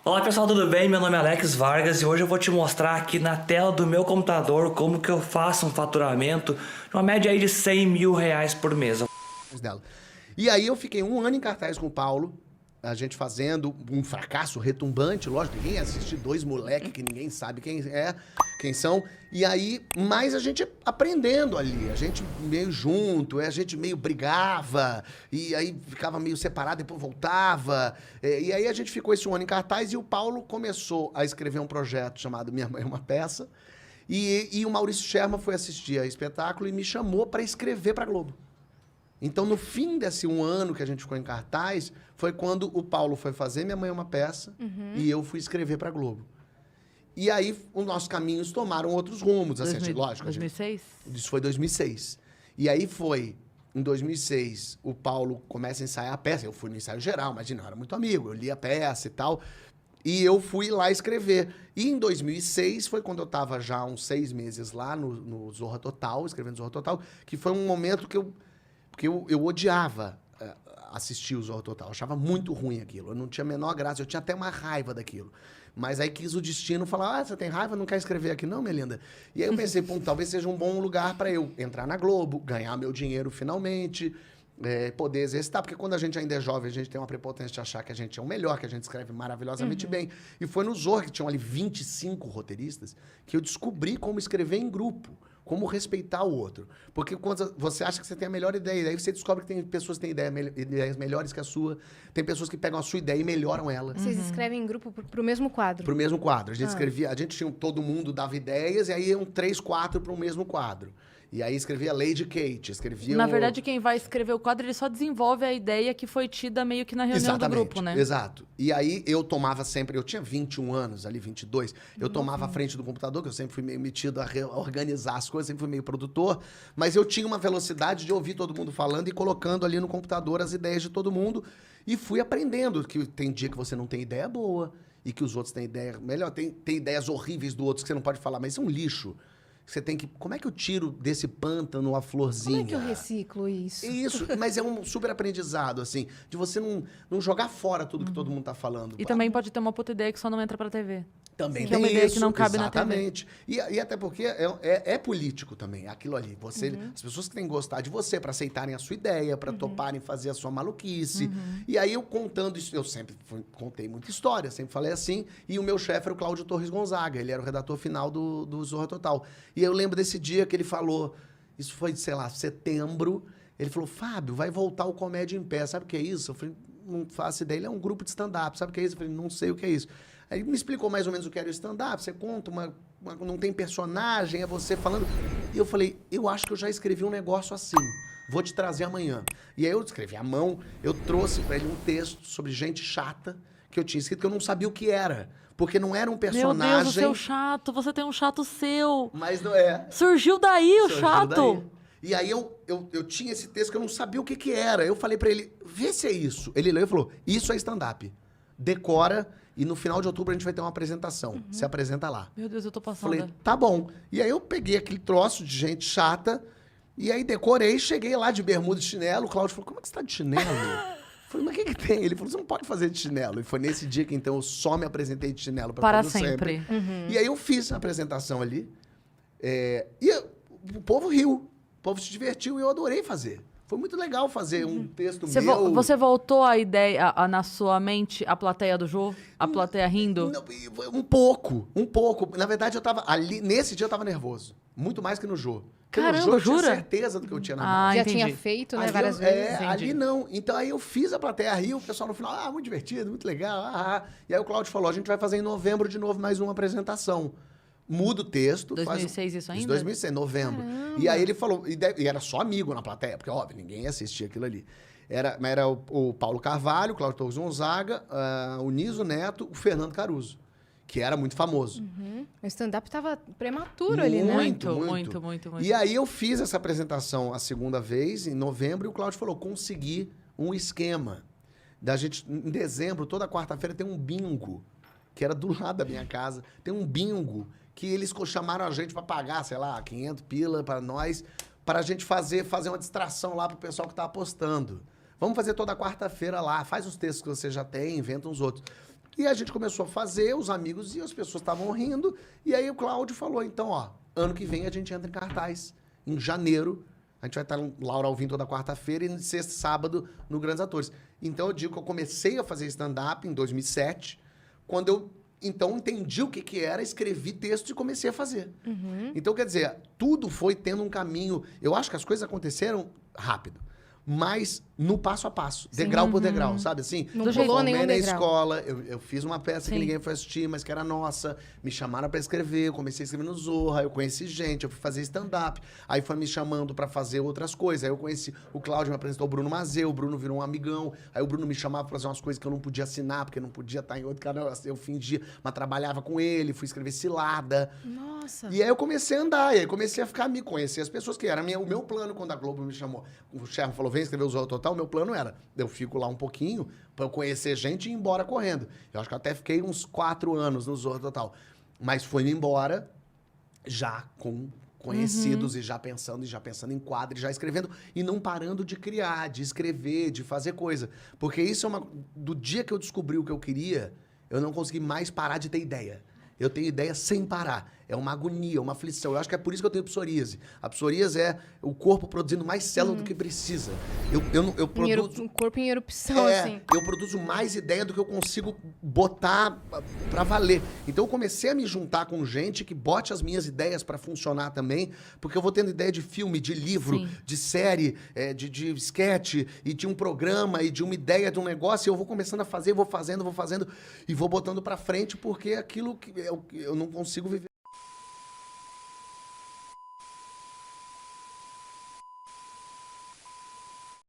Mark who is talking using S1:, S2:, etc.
S1: Olá pessoal, tudo bem? Meu nome é Alex Vargas e hoje eu vou te mostrar aqui na tela do meu computador como que eu faço um faturamento de uma média aí de 100 mil reais por mês.
S2: Dela. E aí eu fiquei um ano em cartaz com o Paulo, a gente fazendo um fracasso retumbante, lógico, ninguém ia assistir dois moleques que ninguém sabe quem são. E aí, mais a gente aprendendo ali, a gente meio junto, a gente meio brigava, e aí ficava meio separado, depois voltava. E aí a gente ficou esse um ano em cartaz e o Paulo começou a escrever um projeto chamado Minha Mãe é uma Peça. E o Maurício Sherman foi assistir a espetáculo e me chamou para escrever para Globo. Então, no fim desse um ano que a gente ficou em cartaz, foi quando o Paulo foi fazer Minha Mãe é uma Peça e eu fui escrever para Globo. E aí, os nossos caminhos tomaram outros rumos. Assim, lógico.
S3: 2006?
S2: Isso foi 2006. E aí foi, em 2006, o Paulo começa a ensaiar a peça. Eu fui no ensaio geral, imagina, eu era muito amigo, eu li a peça e tal. E eu fui lá escrever. E em 2006 foi quando eu estava já uns 6 meses lá no Zorra Total, escrevendo Zorra Total, que foi um momento que eu odiava assistir o Zorra Total. Eu achava muito ruim aquilo. Eu não tinha a menor graça. Eu tinha até uma raiva daquilo. Mas aí quis o destino falar, você tem raiva? Não quer escrever aqui não, Melinda? E aí eu pensei, pô, talvez seja um bom lugar para eu entrar na Globo, ganhar meu dinheiro finalmente, poder exercitar. Porque quando a gente ainda é jovem, a gente tem uma prepotência de achar que a gente é o melhor, que a gente escreve maravilhosamente bem. E foi no Zorra, que tinham ali 25 roteiristas, que eu descobri como escrever em grupo. Como respeitar o outro. Porque quando você acha que você tem a melhor ideia, aí você descobre que tem pessoas que têm ideias melhores que a sua, tem pessoas que pegam a sua ideia e melhoram ela.
S4: Vocês escrevem em grupo pro mesmo quadro?
S2: Pro mesmo quadro. A gente escrevia, a gente tinha, todo mundo dava ideias, e aí iam 3, 4 para o mesmo quadro. E aí escrevia Lady Kate, escrevia...
S3: Na verdade, quem vai escrever o quadro, ele só desenvolve a ideia que foi tida meio que na reunião do grupo, né?
S2: Exato. E aí eu tomava sempre... Eu tinha 21 anos, ali 22. Eu tomava a frente do computador, que eu sempre fui meio metido a organizar as coisas, sempre fui meio produtor. Mas eu tinha uma velocidade de ouvir todo mundo falando e colocando ali no computador as ideias de todo mundo. E fui aprendendo que tem dia que você não tem ideia boa e que os outros têm ideia melhor. Tem ideias horríveis do outro que você não pode falar, mas isso é um lixo. Você tem que... Como é que eu tiro desse pântano a florzinha?
S4: Como é que eu reciclo isso?
S2: Isso, mas é um super aprendizado, assim, de você não jogar fora tudo que todo mundo tá falando.
S3: E também pode ter uma puta ideia que só não entra pra TV.
S2: Também
S3: que é uma
S2: tem
S3: ideia
S2: isso,
S3: que não cabe
S2: exatamente. Na TV. E até porque é político também, aquilo ali. Você, as pessoas que têm que gostar de você para aceitarem a sua ideia, para toparem fazer a sua maluquice. E aí eu contando isso, eu sempre contei muita história, sempre falei assim. E o meu chefe era o Cláudio Torres Gonzaga, ele era o redator final do Zorra Total. E eu lembro desse dia que ele falou, isso foi, sei lá, setembro, ele falou, Fábio, vai voltar o Comédia em Pé, sabe o que é isso? Eu falei, não faço ideia, ele é um grupo de stand-up, sabe o que é isso? Eu falei, não sei o que é isso. Aí ele me explicou mais ou menos o que era o stand-up, você conta, não tem personagem, é você falando. E eu falei, eu acho que eu já escrevi um negócio assim, vou te trazer amanhã. E aí eu escrevi à mão, eu trouxe para ele um texto sobre gente chata que eu tinha escrito, que eu não sabia o que era. Porque não era um personagem...
S3: Meu Deus, o seu chato, você tem um chato seu.
S2: Mas não é.
S3: Surgiu daí o chato.
S2: Daí. E aí eu tinha esse texto que eu não sabia o que era. Eu falei pra ele, vê se é isso. Ele leu e falou, isso é stand-up. Decora e no final de outubro a gente vai ter uma apresentação. Se apresenta lá.
S3: Meu Deus, eu tô passando.
S2: Falei, tá bom. E aí eu peguei aquele troço de gente chata e aí decorei, cheguei lá de bermuda e chinelo. O Cláudio falou, como é que você tá de chinelo? Falei, mas o que tem? Ele falou, você não pode fazer de chinelo. E foi nesse dia que, então, eu só me apresentei de chinelo para sempre. E aí eu fiz a apresentação ali. O povo riu. O povo se divertiu e eu adorei fazer. Foi muito legal fazer um texto meu.
S3: Você voltou a ideia, na sua mente, a plateia do Jô? A plateia rindo?
S2: Um pouco. Na verdade, eu tava ali... Nesse dia eu tava nervoso. Muito mais que no Jô. Porque
S3: Caramba,
S2: no Jô
S3: jura?
S2: eu tinha certeza do que eu tinha na mão.
S4: Já
S3: entendi.
S4: tinha feito, né,
S2: Ali
S4: várias vezes.
S2: ali não. Então aí eu fiz a plateia rir, o pessoal no final, muito divertido, muito legal. E aí o Cláudio falou, a gente vai fazer em novembro de novo mais uma apresentação. Muda o texto.
S3: 2006 isso ainda?
S2: 2006, novembro.
S4: Caramba.
S2: E aí ele falou, e era só amigo na plateia, porque óbvio, ninguém ia assistir aquilo ali. Era o Paulo Carvalho, o Cláudio Torres Gonzaga, o Niso Neto, o Fernando Caruso, que era muito famoso.
S4: O stand-up tava prematuro ali, né?
S3: Muito.
S2: E aí eu fiz essa apresentação a segunda vez, em novembro, e o Cláudio falou, consegui um esquema. Da gente, em dezembro, toda quarta-feira tem um bingo, que era do lado da minha casa. Tem um bingo que eles chamaram a gente para pagar, sei lá, 500 pila para nós, para a gente fazer uma distração lá pro pessoal que tá apostando. Vamos fazer toda quarta-feira lá, faz os textos que você já tem, inventa uns outros. E a gente começou a fazer, os amigos e as pessoas estavam rindo. E aí o Cláudio falou, então, ó, ano que vem a gente entra em cartaz. Em janeiro, a gente vai estar Laura Alvim toda quarta-feira e sexta e sábado no Grandes Atores. Então eu digo que eu comecei a fazer stand-up em 2007, quando eu então entendi o que era, escrevi texto e comecei a fazer. Então, quer dizer, tudo foi tendo um caminho. Eu acho que as coisas aconteceram rápido, mas no passo a passo, degrau por degrau, sabe assim?
S4: Não
S2: Eu
S4: pulou
S2: formei
S4: nenhum
S2: na
S4: degrau.
S2: escola, eu fiz uma peça que
S3: Sim.
S2: ninguém foi assistir, mas que era nossa. Me chamaram pra escrever, eu comecei a escrever no Zorra, eu conheci gente, eu fui fazer stand-up. Aí foi me chamando pra fazer outras coisas. Aí eu conheci o Cláudio, me apresentou o Bruno Mazeu, o Bruno virou um amigão. Aí o Bruno me chamava pra fazer umas coisas que eu não podia assinar, porque eu não podia estar em outro canal. Eu fingia, mas trabalhava com ele, fui escrever cilada.
S4: Nossa.
S2: E aí eu comecei a andar, e aí comecei a ficar, me conhecer as pessoas, que era o meu plano quando a Globo me chamou. O chefe falou, vem escrever o Zorra Total, o meu plano era, eu fico lá um pouquinho pra eu conhecer gente e ir embora correndo. Eu acho que eu até fiquei uns 4 anos no Zorra Total. Mas fui-me embora já com conhecidos e já pensando em quadro, e já escrevendo e não parando de criar, de escrever, de fazer coisa. Porque isso é do dia que eu descobri o que eu queria, eu não consegui mais parar de ter ideia. Eu tenho ideia sem parar. É uma agonia, uma aflição. Eu acho que é por isso que eu tenho psoríase. A psoríase é o corpo produzindo mais célula do que precisa. Eu produzo...
S4: Um corpo em erupção, assim.
S2: Eu produzo mais ideia do que eu consigo botar pra valer. Então eu comecei a me juntar com gente que bote as minhas ideias pra funcionar também, porque eu vou tendo ideia de filme, de livro,
S3: Sim.
S2: de série, de sketch, e de um programa, e de uma ideia de um negócio, e eu vou começando a fazer, vou fazendo, e vou botando pra frente, porque aquilo que eu não consigo viver.